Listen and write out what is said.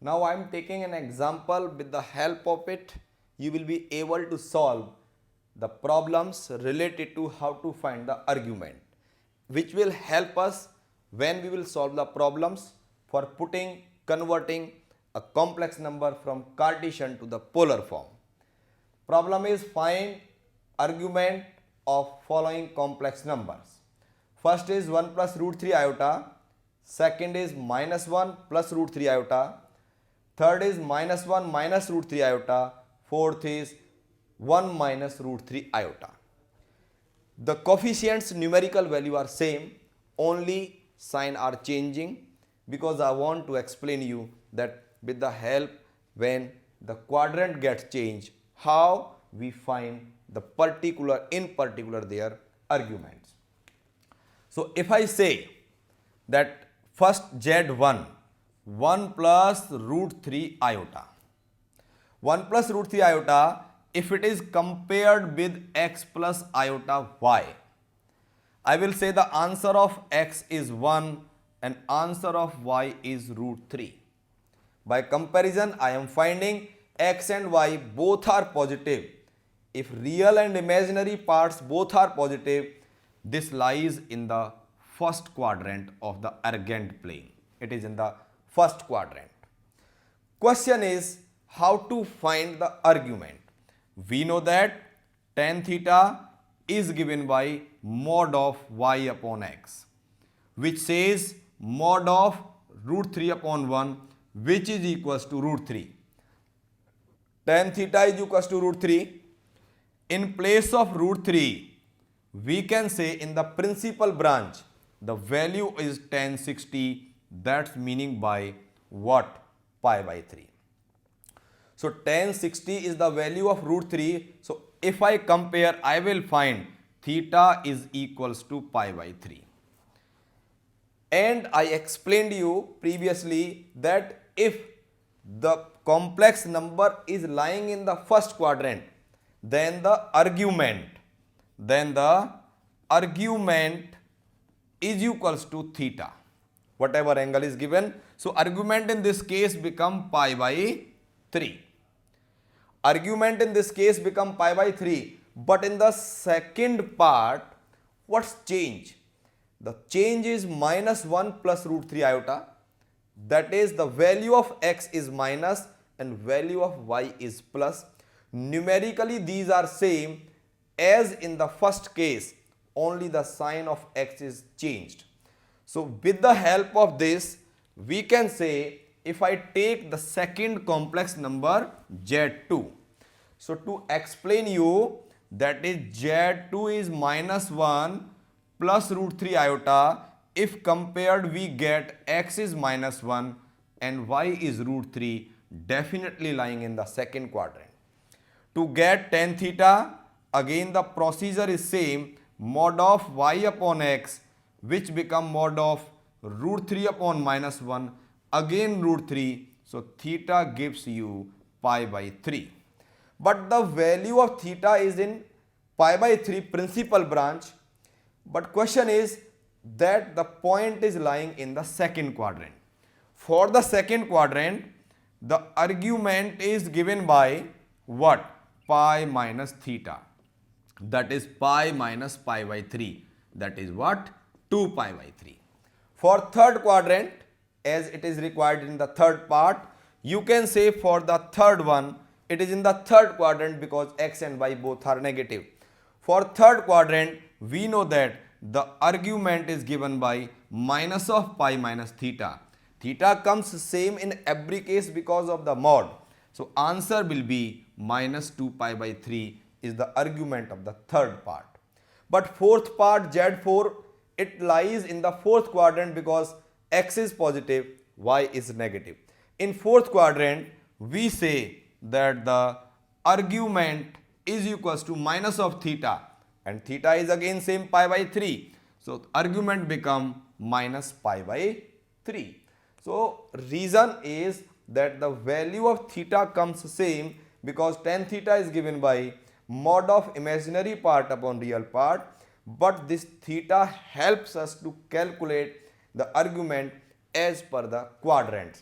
Now I am taking an example. With the help of it, you will be able to solve the problems related to how to find the argument, which will help us when we will solve the problems for converting a complex number from Cartesian to the polar form. Problem is find argument of following complex numbers. First is 1 plus root 3 iota. Second is minus 1 plus root 3 iota. Third is minus 1 minus root 3 iota. Fourth is 1 minus root 3 iota. The coefficients numerical value are same, only sign are changing, because I want to explain you that with the help when the quadrant gets changed, how we find the particular their arguments. So if I say that first Z1 1 plus root 3 iota, 1 plus root 3 iota, if it is compared with x plus iota y, I will say the answer of x is 1 and answer of y is root 3. By comparison, I am finding x and y both are positive. If real and imaginary parts both are positive, this lies in the first quadrant of the Argand plane. It is in the first quadrant. Question is how to find the argument. We know that tan theta is given by mod of y upon x, which says mod of root 3 upon 1, which is equals to root 3. Tan theta is equals to root 3. In place of root 3, we can say in the principal branch, the value is tan 60. That's meaning by what? Pi by 3. So tan 60 is the value of root 3. So if I compare, I will find theta is equals to pi by 3. And I explained you previously that if the complex number is lying in the first quadrant, then the argument is equals to theta, whatever angle is given. So argument in this case become pi by 3. Argument in this case become pi by 3. But in the second part, what's change? The change is minus 1 plus root 3 iota. That is, the value of x is minus and value of y is plus. Numerically these are same as in the first case, only the sign of x is changed. So with the help of this, we can say if I take the second complex number Z2. So to explain you, that is Z2 is minus 1 plus root 3 iota. If compared, we get x is minus 1 and y is root 3, definitely lying in the second quadrant. To get tan theta, again the procedure is same, mod of y upon x, which become mod of root 3 upon minus 1, again root 3. So theta gives you pi by 3. But the value of theta is in pi by 3 principal branch. But question is that the point is lying in the second quadrant. For the second quadrant, the argument is given by what? Pi minus theta. That is pi minus pi by 3. That is what? 2 pi by 3. For third quadrant, as it is required in the third part, you can say for the third one, it is in the third quadrant because x and y both are negative. For third quadrant, we know that the argument is given by minus of pi minus theta. Theta comes same in every case because of the mod. So answer will be minus 2 pi by 3 is the argument of the third part. But fourth part Z4, it lies in the fourth quadrant because x is positive, y is negative. In fourth quadrant, we say that the argument is equals to minus of theta and theta is again same pi by 3. So argument become minus pi by 3. So reason is that the value of theta comes same because tan theta is given by mod of imaginary part upon real part, but this theta helps us to calculate the argument as per the quadrants.